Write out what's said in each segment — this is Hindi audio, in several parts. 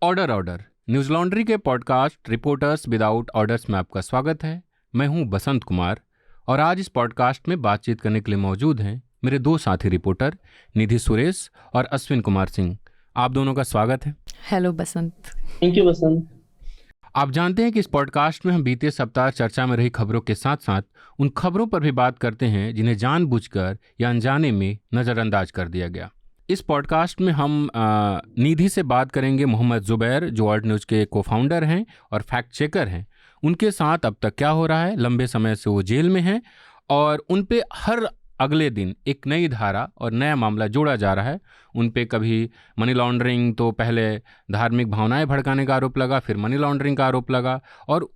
ऑर्डर ऑर्डर न्यूज लॉन्ड्री के पॉडकास्ट रिपोर्टर्स विदाउट ऑर्डर्स में आपका स्वागत है। मैं हूं बसंत कुमार और आज इस पॉडकास्ट में बातचीत करने के लिए मौजूद हैं मेरे दो साथी रिपोर्टर निधि सुरेश और अश्विन कुमार सिंह। आप दोनों का स्वागत है। Hello Basant. थैंक यू बसंत। आप जानते हैं कि इस पॉडकास्ट में हम बीते सप्ताह चर्चा में रही खबरों के साथ साथ उन खबरों पर भी बात करते हैं जिन्हें जानबूझकर या अनजाने में नज़रअंदाज कर दिया गया। इस पॉडकास्ट में हम निधि से बात करेंगे मोहम्मद जुबैर, जो ऑल्ट न्यूज़ के को फाउंडर हैं और फैक्ट चेकर हैं। उनके साथ अब तक क्या हो रहा है, लंबे समय से वो जेल में हैं और उन पे हर अगले दिन एक नई धारा और नया मामला जोड़ा जा रहा है। उन पे कभी मनी लॉन्ड्रिंग, तो पहले धार्मिक भावनाएं भड़काने का आरोप लगा, फिर मनी लॉन्ड्रिंग का आरोप लगा और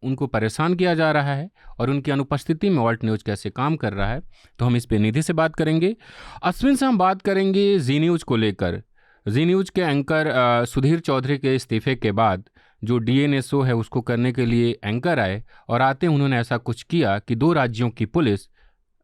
उनको परेशान किया जा रहा है और उनकी अनुपस्थिति में ऑल्ट न्यूज़ कैसे काम कर रहा है। तो हम इस पे निधि से बात करेंगे। अश्विन से हम बात करेंगे जी न्यूज़ को लेकर। जी न्यूज़ के एंकर सुधीर चौधरी के इस्तीफे के बाद जो डीएनएसओ है उसको करने के लिए एंकर आए और आते उन्होंने ऐसा कुछ किया कि दो राज्यों की पुलिस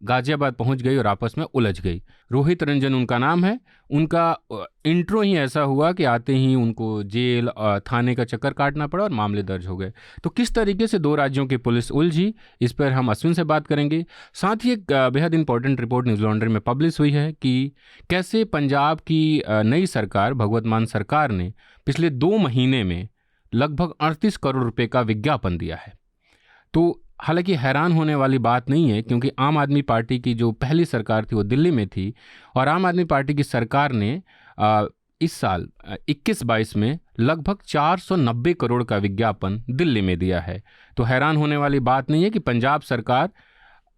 गाजियाबाद पहुंच गई और आपस में उलझ गई। रोहित रंजन उनका नाम है। उनका इंट्रो ही ऐसा हुआ कि आते ही उनको जेल थाने का चक्कर काटना पड़ा और मामले दर्ज हो गए। तो किस तरीके से दो राज्यों की पुलिस उलझी, इस पर हम अश्विन से बात करेंगे। साथ ही एक बेहद इंपॉर्टेंट रिपोर्ट न्यूज़ लॉन्ड्री में पब्लिश हुई है कि कैसे पंजाब की नई सरकार, भगवत मान सरकार ने पिछले 2 महीने में लगभग 38 करोड़ रुपए का विज्ञापन दिया है। तो हालांकि हैरान होने वाली बात नहीं है, क्योंकि आम आदमी पार्टी की जो पहली सरकार थी वो दिल्ली में थी और आम आदमी पार्टी की सरकार ने इस साल 21-22 में लगभग 490 करोड़ का विज्ञापन दिल्ली में दिया है। तो हैरान होने वाली बात नहीं है कि पंजाब सरकार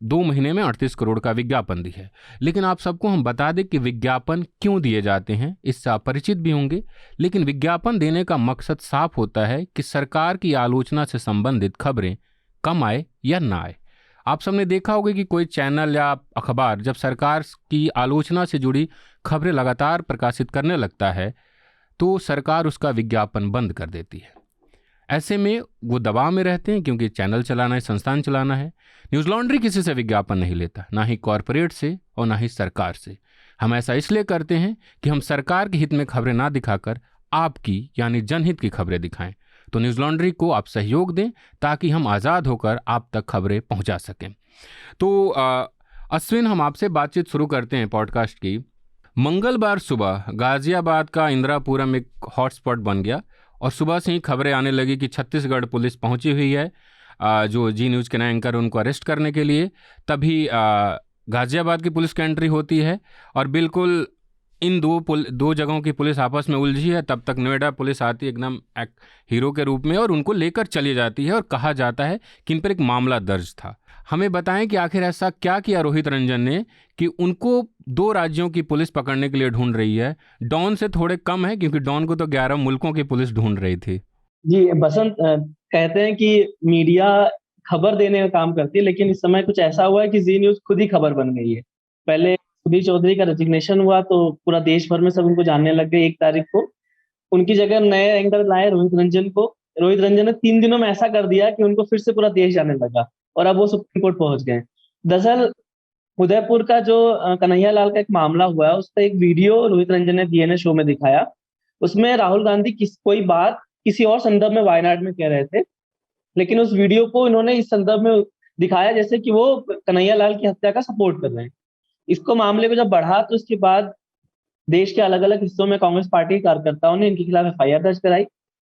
2 महीने में 38 करोड़ का विज्ञापन दी है। लेकिन आप सबको हम बता दें कि विज्ञापन क्यों दिए जाते हैं, इससे आप परिचित भी होंगे। लेकिन विज्ञापन देने का मकसद साफ होता है कि सरकार की आलोचना से संबंधित खबरें कम आए या ना आए। आप सबने देखा होगा कि कोई चैनल या अखबार जब सरकार की आलोचना से जुड़ी खबरें लगातार प्रकाशित करने लगता है तो सरकार उसका विज्ञापन बंद कर देती है। ऐसे में वो दबाव में रहते हैं, क्योंकि चैनल चलाना है, संस्थान चलाना है। न्यूज़ लॉन्ड्री किसी से विज्ञापन नहीं लेता, ना ही कॉरपोरेट से और ना ही सरकार से। हम ऐसा इसलिए करते हैं कि हम सरकार के हित में खबरें ना दिखाकर आपकी यानी जनहित की खबरें दिखाएं। तो न्यूज़ लॉन्ड्री को आप सहयोग दें ताकि हम आज़ाद होकर आप तक खबरें पहुंचा सकें। तो अश्विन, हम आपसे बातचीत शुरू करते हैं पॉडकास्ट की। मंगलवार सुबह गाजियाबाद का इंदिरापुरम एक हॉटस्पॉट बन गया और सुबह से ही खबरें आने लगी कि छत्तीसगढ़ पुलिस पहुंची हुई है, जो जी न्यूज़ के नए एंकर उनको अरेस्ट करने के लिए। तभी गाजियाबाद की पुलिस की एंट्री होती है और बिल्कुल इन दो जगहों की पुलिस आपस में उलझी है। तब तक नोएडा पुलिस आती है एकदम एक हीरो के रूप में और उनको लेकर चली जाती है और कहा जाता है कि इन पर एक मामला दर्ज था। हमें बताएं कि आखिर ऐसा क्या किया रोहित रंजन ने कि उनको 2 राज्यों की पुलिस पकड़ने के लिए ढूंढ रही है। डॉन से थोड़े कम है, क्योंकि डॉन को तो 11 मुल्कों की पुलिस ढूंढ रही थी। जी बसंत, कहते हैं कि मीडिया खबर देने का काम करती है, लेकिन इस समय कुछ ऐसा हुआ है कि जी न्यूज़ खुद ही खबर बन गई है। पहले सुधीर चौधरी का रेजिग्नेशन हुआ तो पूरा देश भर में सब उनको जानने लग गए 1 तारीख को। उनकी जगह नए एंकर लाए रोहित रंजन को। रोहित रंजन ने 3 दिनों में ऐसा कर दिया कि उनको फिर से पूरा देश जानने लगा और अब वो सुप्रीम कोर्ट पहुंच गए। दरअसल उदयपुर का जो कन्हैया लाल का एक मामला हुआ है, उसका एक वीडियो रोहित रंजन ने डीएनए शो में दिखाया। उसमें राहुल गांधी कोई बात किसी और संदर्भ में वायनाड में कह रहे थे, लेकिन उस वीडियो को इन्होंने इस संदर्भ में दिखाया जैसे कि वो कन्हैया लाल की हत्या का सपोर्ट कर रहे हैं। इसको मामले को जब बढ़ा तो उसके बाद देश के अलग अलग हिस्सों में कांग्रेस पार्टी के कार्यकर्ताओं ने इनके खिलाफ एफआईआर दर्ज कराई।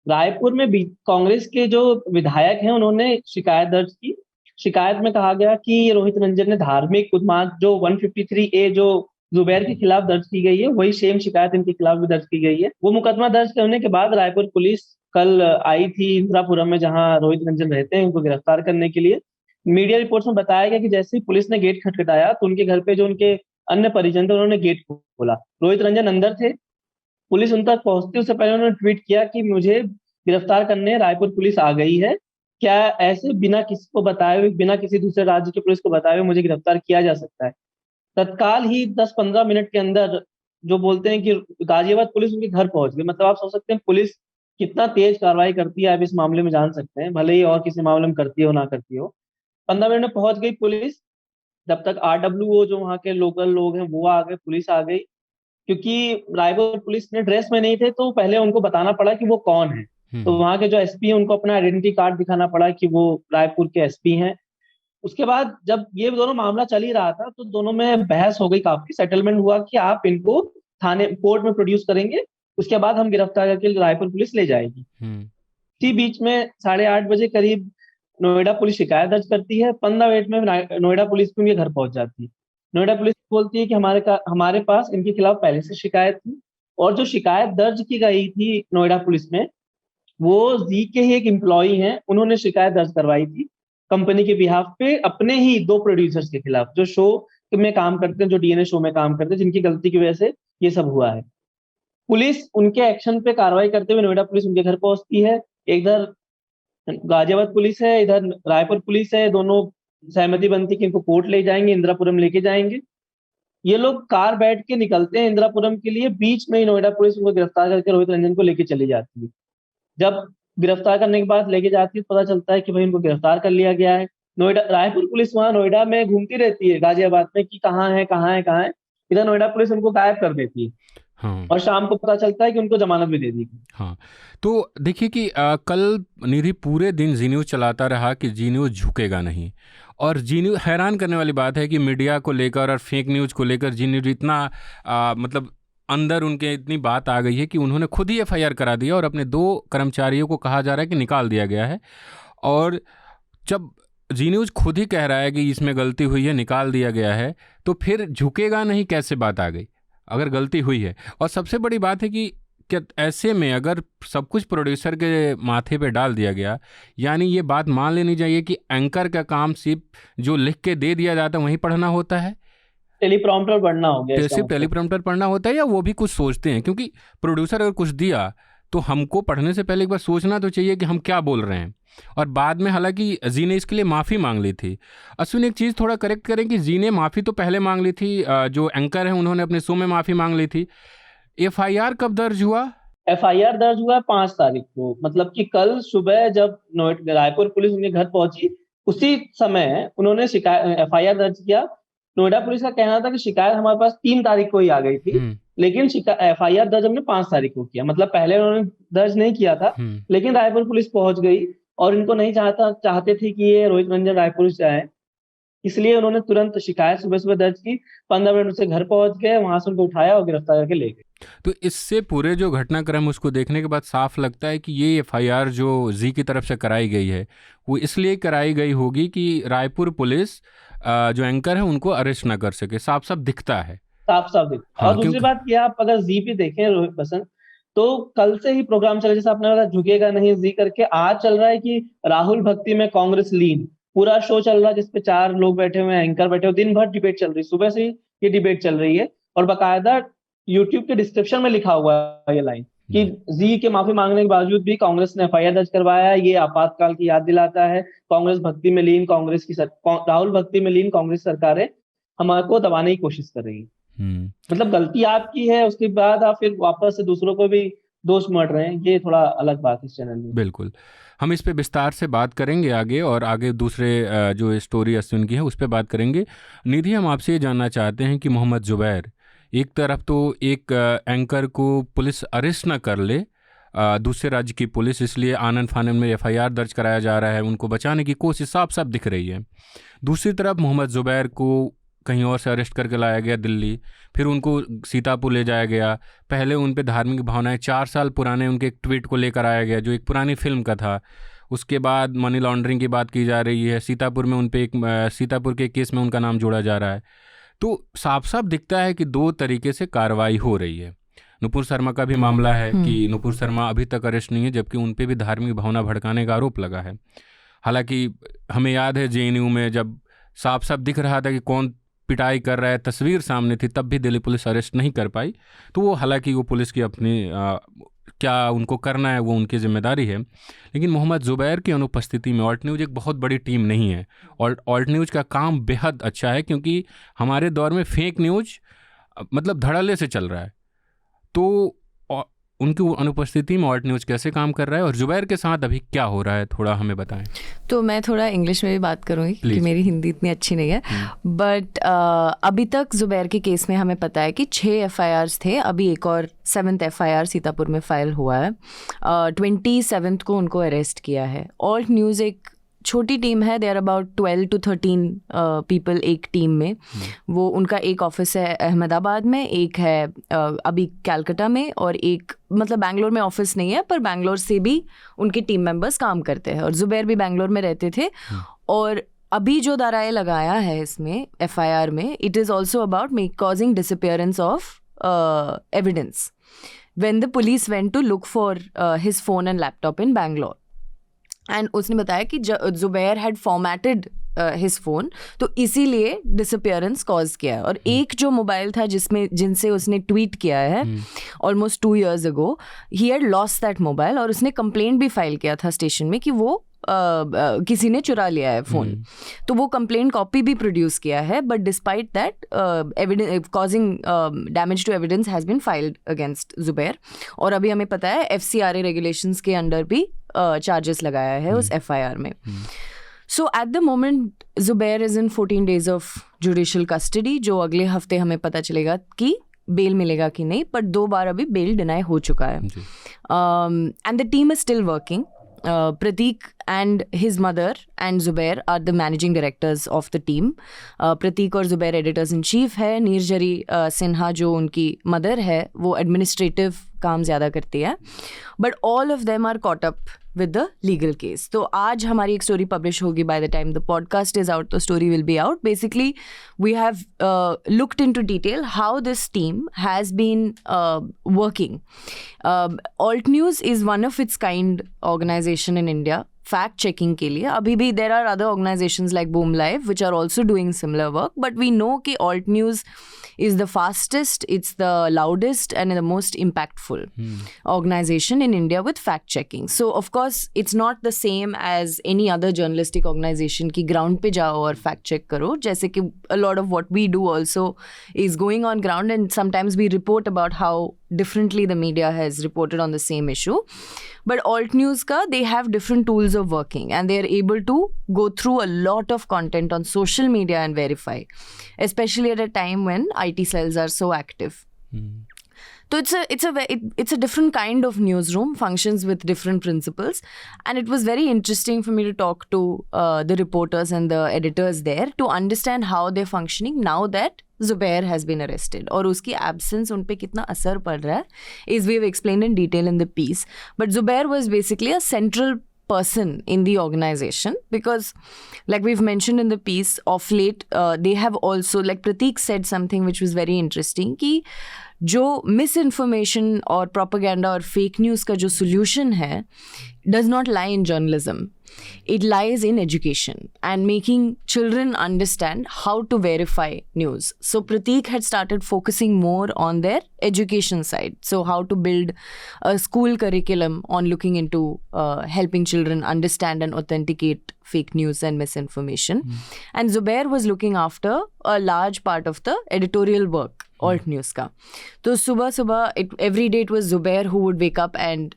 रायपुर में भी कांग्रेस के जो विधायक हैं उन्होंने शिकायत दर्ज की। शिकायत में कहा गया कि रोहित रंजन ने धार्मिक उन्माद जो 153A जो जुबैर के खिलाफ दर्ज की गई है, वही सेम शिकायत इनके खिलाफ भी दर्ज की गई है। वो मुकदमा दर्ज करने के बाद रायपुर पुलिस कल आई थी इंदिरापुरम में, जहां रोहित रंजन रहते हैं, उनको गिरफ्तार करने के लिए। मीडिया रिपोर्ट्स में बताया गया कि जैसे ही पुलिस ने गेट खटखटाया तो उनके घर पे जो उनके अन्य परिजन थे उन्होंने गेट खोला। रोहित रंजन अंदर थे। पुलिस उन तक पहुंचती उससे पहले उन्होंने ट्वीट किया कि मुझे गिरफ्तार करने रायपुर पुलिस आ गई है, क्या ऐसे बिना किसी को बताए हुए, बिना किसी दूसरे राज्य की पुलिस को बताए हुए मुझे गिरफ्तार किया जा सकता है? तत्काल ही 10-15 मिनट के अंदर जो बोलते हैं कि गाजियाबाद पुलिस उनके घर पहुंच गई। मतलब आप सोच सकते हैं पुलिस कितना तेज कार्रवाई करती है, आप इस मामले में जान सकते हैं, भले ही और किसी मामले में करती हो ना करती हो। 15 मिनट में पहुंच गई पुलिस। जब तक RWO जो वहाँ के लोकल लोग हैं वो आ गए, पुलिस आ गई। क्योंकि रायपुर पुलिस ने ड्रेस में नहीं थे, तो पहले उनको बताना पड़ा कि वो कौन है। तो वहाँ के जो एसपी हैं उनको अपना आइडेंटिटी कार्ड दिखाना पड़ा कि वो रायपुर के एसपी हैं। उसके बाद जब ये दोनों मामला चल ही रहा था, तो दोनों में बहस हो गई, काफी सेटलमेंट हुआ कि आप इनको थाने कोर्ट में प्रोड्यूस करेंगे, उसके बाद हम गिरफ्तार करके रायपुर पुलिस ले जाएगी। इसी बीच में 8:30 बजे करीब नोएडा पुलिस शिकायत दर्ज करती है। 15 मिनट में नोएडा पुलिस भी उनके घर पहुंच जाती है। नोएडा पुलिस बोलती है कि हमारे पास इनके खिलाफ पहले से शिकायत थी, और जो शिकायत दर्ज की गई थी नोएडा पुलिस में, वो जी के ही एक एम्प्लॉई हैं, उन्होंने शिकायत दर्ज करवाई थी कंपनी के बिहाफ पे अपने ही 2 प्रोड्यूसर्स के खिलाफ, जो शो में काम करते हैं, जो डीएनए शो में काम करते हैं, जिनकी गलती की वजह से ये सब हुआ है। पुलिस उनके एक्शन पे कार्रवाई करते हुए नोएडा पुलिस उनके घर पहुंचती है। इधर गाजियाबाद पुलिस है, इधर रायपुर पुलिस है, दोनों सहमति बनती है कि इनको कोर्ट ले जाएंगे, इंदिरापुरम लेके जाएंगे। ये लोग कार बैठ के निकलते हैं इंदिरापुरम के लिए, बीच में ही नोएडा पुलिस उनको गिरफ्तार करके रोहित रंजन को लेके चली जाती है। जब गिरफ्तार करने के बाद लेके जाती है, पता चलता है कि भाई इनको गिरफ्तार कर लिया गया है। नोएडा रायपुर पुलिस वहां नोएडा में घूमती रहती है, गाजियाबाद में, कि कहाँ है कहाँ है कहाँ है। इधर नोएडा पुलिस उनको गायब कर देती है। हाँ और शाम को पता चलता है कि उनको जमानत भी दे दी गई। हाँ। तो देखिए कि कल निधि पूरे दिन जी न्यूज़ चलाता रहा कि जी न्यूज़ झुकेगा नहीं, और जी न्यूज़, हैरान करने वाली बात है कि मीडिया को लेकर और फेक न्यूज़ को लेकर जी न्यूज़ इतना मतलब अंदर उनके इतनी बात आ गई है कि उन्होंने खुद ही एफआईआर करा दिया, और अपने 2 कर्मचारियों को कहा जा रहा है कि निकाल दिया गया है। और जब जी न्यूज़ खुद ही कह रहा है कि इसमें गलती हुई है, निकाल दिया गया है, तो फिर झुकेगा नहीं कैसे बात आ गई अगर गलती हुई है। और सबसे बड़ी बात है कि क्या ऐसे में अगर सब कुछ प्रोड्यूसर के माथे पे डाल दिया गया, यानी ये बात मान लेनी चाहिए कि एंकर का काम सिर्फ जो लिख के दे दिया जाता है वहीं पढ़ना होता है, टेलीप्रॉम्प्टर पढ़ना हो गया इसका सिर्फ मतलब। टेलीप्रॉम्प्टर पढ़ना होता है, या वो भी कुछ सोचते हैं? क्योंकि प्रोड्यूसर अगर कुछ दिया तो हमको पढ़ने से पहले एक बार सोचना तो चाहिए कि हम क्या बोल रहे हैं। और बाद में हालांकि जी ने इसके लिए माफ़ी मांग ली थी। अश्विन, एक चीज़ थोड़ा करेक्ट करें कि जी ने माफ़ी तो पहले मांग ली थी, जो एंकर है उन्होंने अपने शो में माफ़ी मांग ली थी। एफआईआर कब दर्ज हुआ? एफआईआर दर्ज हुआ 5 तारीख को, मतलब कि कल सुबह जब रायपुर पुलिस उनके घर पहुंची, उसी समय उन्होंने शिकायत एफआईआर दर्ज किया। नोएडा पुलिस का कहना था कि शिकायत हमारे पास 3 तारीख को ही आ गई थी, लेकिन एफआईआर दर्ज हमने 5 तारीख को किया। मतलब पहले उन्होंने दर्ज नहीं किया था, लेकिन रायपुर पुलिस पहुंच गई और इनको नहीं चाहते थे कि ये रोहित रंजन रायपुर जाए, इसलिए उन्होंने तुरंत शिकायत सुबह सुबह दर्ज की। 15 मिनट से घर पहुंच गए, वहां से उनको उठाया और गिरफ्तार करके ले गए। तो इससे पूरे जो घटनाक्रम उसको देखने के बाद साफ लगता है कि ये एफआईआर जो जी की तरफ से कराई गई है वो इसलिए कराई गई होगी कि रायपुर पुलिस जो एंकर है उनको अरेस्ट ना कर सके। साफ साफ दिखता है, साफ साफ दिखता है। हाँ, और दूसरी बात ये, आप अगर जी पे देखें रोहित बसंत, तो कल से ही प्रोग्राम चल रहा है, जैसे आपने बताया झुकेगा नहीं जी करके, आज चल रहा है कि राहुल भक्ति में कांग्रेस लीन, पूरा शो चल रहा है जिसपे 4 लोग बैठे हुए हैं, एंकर बैठे हुए, दिन भर डिबेट चल रही है, सुबह से ही ये डिबेट चल रही है। और बाकायदा यूट्यूब के डिस्क्रिप्शन में लिखा हुआ है ये लाइन कि जी के माफी मांगने के बावजूद भी कांग्रेस ने एफआईआर दर्ज करवाया, ये आपातकाल की याद दिलाता है, कांग्रेस भक्ति में लीन कांग्रेस की राहुल भक्ति में लीन कांग्रेस सरकारें हमारे को दबाने की कोशिश कर रही है। मतलब गलती आपकी है, उसके बाद आप फिर वापस से दूसरों को भी दोष मढ़ रहे हैं, ये थोड़ा अलग बात है इस चैनल में। बिल्कुल, हम इस पे विस्तार से बात करेंगे आगे, और आगे दूसरे जो स्टोरी अश्विन की है उस पर बात करेंगे। निधि, हम आपसे ये जानना चाहते हैं कि मोहम्मद जुबैर, एक तरफ तो एक एंकर को पुलिस अरेस्ट ना कर ले, दूसरे राज्य की पुलिस, इसलिए आनन फानन में एफआईआर दर्ज कराया जा रहा है, उनको बचाने की कोशिश साफ साफ दिख रही है। दूसरी तरफ मोहम्मद जुबैर को कहीं और से अरेस्ट करके लाया गया दिल्ली, फिर उनको सीतापुर ले जाया गया। पहले उन पे धार्मिक भावनाएं, 4 साल पुराने उनके एक ट्वीट को लेकर आया गया जो एक पुरानी फिल्म का था। उसके बाद मनी लॉन्ड्रिंग की बात की जा रही है, सीतापुर में उन पे एक सीतापुर के केस में उनका नाम जोड़ा जा रहा है। तो साफ साफ दिखता है कि 2 तरीके से कार्रवाई हो रही है। नुपुर शर्मा का भी मामला है कि नुपुर शर्मा अभी तक अरेस्ट नहीं है, जबकि उन पे भी धार्मिक भावना भड़काने का आरोप लगा है। हालांकि हमें याद है जेएनयू में जब साफ साफ दिख रहा था कि कौन पिटाई कर रहा है, तस्वीर सामने थी, तब भी दिल्ली पुलिस अरेस्ट नहीं कर पाई। तो वो हालांकि वो पुलिस की अपनी क्या उनको करना है वो उनकी जिम्मेदारी है। लेकिन मोहम्मद जुबैर की अनुपस्थिति में ऑल्ट न्यूज़ एक बहुत बड़ी टीम नहीं है, और ऑल्ट न्यूज़ का काम बेहद अच्छा है, क्योंकि हमारे दौर में फेक न्यूज़ मतलब धड़ल्ले से चल रहा है। तो उनकी अनुपस्थिति में ऑल्ट न्यूज़ कैसे काम कर रहा है और जुबैर के साथ अभी क्या हो रहा है, थोड़ा हमें बताएं। तो मैं थोड़ा इंग्लिश में भी बात करूँगी कि मेरी हिंदी इतनी अच्छी नहीं है, बट अभी तक जुबैर के केस में हमें पता है कि 6 FIRs थे, अभी एक और 7th FIR सीतापुर में फाइल हुआ है। 27 को उनको अरेस्ट किया है। ऑल्ट न्यूज़ एक छोटी टीम है, they are about 12 to 13 people एक टीम में। वो उनका एक ऑफिस है अहमदाबाद में, एक है अभी कैलकाटा में, और एक मतलब बैंगलोर में ऑफिस नहीं है पर बैंगलोर से भी उनके टीम मेंबर्स काम करते हैं। और जुबैर भी बैंगलोर में रहते थे। और अभी जो दाराए लगाया है इसमें FIR में, it is also about causing disappearance of evidence when the police went to look for his phone and laptop in Bangalore. And उसने बताया कि Zubair had formatted his phone, तो इसीलिए डिसअपियरेंस कॉज किया है। और एक जो मोबाइल था जिनसे उसने ट्वीट किया है almost 2 years ago, he had lost that mobile, और उसने कंप्लेंट भी फाइल किया था स्टेशन में कि वो किसी ने चुरा लिया है फ़ोन। तो वो कंप्लेंट कॉपी भी प्रोड्यूस किया है, but despite that evidence causing damage to evidence has been filed against Zubair. और अभी हमें पता है FCRA रेगुलेशंस के अंडर भी चार्जेस लगाया है उस FIR में। So at the moment Zubair is in 14 days of judicial custody, जो अगले हफ्ते हमें पता चलेगा कि बेल मिलेगा कि नहीं, पर 2 बार अभी बेल डिनाई हो चुका है। And the team is still working. Prateek and his mother and Zubair are the managing directors of the team. Prateek और Zubair editors in chief है. नीरजरी सिन्हा जो उनकी mother है वो administrative काम ज़्यादा करती है. But all of them are caught up with the legal case. तो आज हमारी एक story publish होगी. By the time the podcast is out, the story will be out. Basically, we have looked into detail how this team has been working. Alt News is one of its kind organization in India. Fact checking के लिए अभी भी there are other organisations like Boom Live which are also doing similar work, but we know कि Alt News is the fastest, it's the loudest and the most impactful organization in India with fact checking. So of course it's not the same as any other journalistic organization कि ground पे जाओ और fact check करो, जैसे कि a lot of what we do also is going on ground, and sometimes we report about how differently the media has reported on the same issue. But alt news ka they have different tools of working, and they are able to go through a lot of content on social media and verify, especially at a time when IT cells are so active. So it's a different kind of newsroom, functions with different principles, and it was very interesting for me to talk to the reporters and the editors there to understand how they're functioning now that Zubair has been arrested, और उसकी absence उन पे कितना असर पड़ रहा है is we've explained in detail in the piece. But Zubair was basically a central person in the organization because, like we've mentioned in the piece, of late they have also, like Prateek said something which was very interesting कि जो misinformation और propaganda और fake news का जो solution है does not lie in journalism. It lies in education and making children understand how to verify news. So Prateek had started focusing more on their education side. So how to build a school curriculum on looking into helping children understand and authenticate fake news and misinformation. And Zubair was looking after a large part of the editorial work, alt news ka. So every day it was Zubair who would wake up and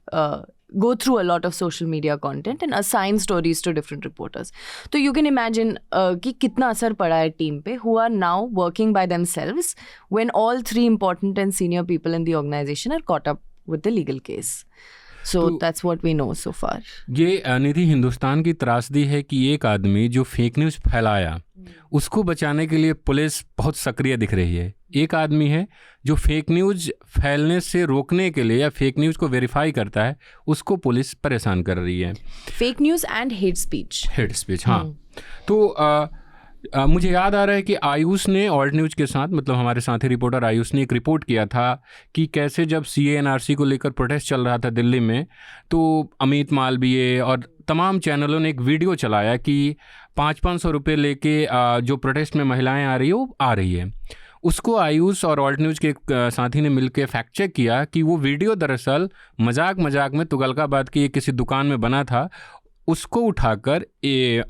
go through a lot of social media content and assign stories to different reporters. So you can imagine कि कितना असर पड़ा है team पे, who are now working by themselves when all 3 important and senior people in the organization are caught up with the legal case. So that's what we know so far. ये निधि हिंदुस्तान की त्रासदी है कि एक आदमी जो फेक न्यूज़ फैलाया उसको बचाने के लिए पुलिस बहुत सक्रिय दिख रही है. एक आदमी है जो फेक न्यूज़ फैलने से रोकने के लिए या फेक न्यूज़ को वेरीफाई करता है, उसको पुलिस परेशान कर रही है. Fake news and hate speech. हाँ. तो मुझे याद आ रहा है कि आयुष ने ऑल्ट न्यूज़ के साथ, मतलब हमारे साथी रिपोर्टर आयुष ने एक रिपोर्ट किया था कि कैसे जब CAA NRC को लेकर प्रोटेस्ट चल रहा था दिल्ली में, तो अमित मालवीय और तमाम चैनलों ने एक वीडियो चलाया कि 500-500 रुपये लेके जो प्रोटेस्ट में महिलाएं आ रही है वो आ रही है. उसको आयुष और ऑल्ट न्यूज़ के एक साथी ने मिलकर फैक्ट चेक किया कि वो वीडियो दरअसल मजाक में तुगलकाबाद की किसी दुकान में बना था. उसको उठाकर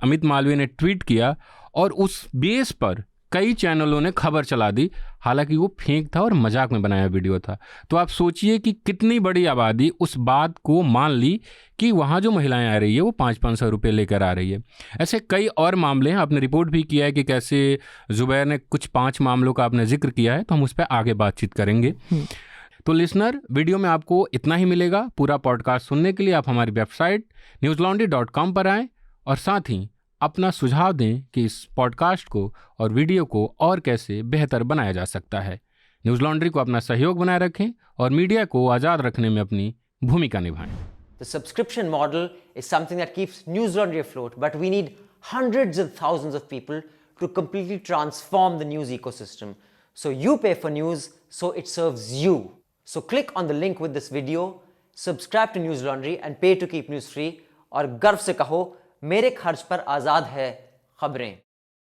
अमित मालवीय ने ट्वीट किया और उस बेस पर कई चैनलों ने खबर चला दी, हालांकि वो फेक था और मजाक में बनाया वीडियो था। तो आप सोचिए कि कितनी बड़ी आबादी उस बात को मान ली कि वहाँ जो महिलाएं आ रही है वो 500-500 रुपये लेकर आ रही है। ऐसे कई और मामले हैं, आपने रिपोर्ट भी किया है कि कैसे जुबैर ने कुछ 5 मामलों का आपने जिक्र किया है, तो हम उस पर आगे बातचीत करेंगे। तो लिसनर, वीडियो में आपको इतना ही मिलेगा। पूरा पॉडकास्ट सुनने के लिए आप हमारी वेबसाइट newslaundry.com पर आएँ और साथ ही अपना सुझाव दें कि इस पॉडकास्ट को और वीडियो को और कैसे बेहतर बनाया जा सकता है। न्यूज़ लॉन्ड्री को अपना सहयोग बनाए रखें और मीडिया को आज़ाद रखने में अपनी भूमिका निभाएं। The subscription model is something that keeps News Laundry afloat, but we need hundreds and thousands of people to completely transform the news ecosystem. So you pay for news, so it serves you. So click on the link with this video, subscribe to News Laundry and pay to keep news free और गर्व से कहो, मेरे खर्च पर आज़ाद है खबरें।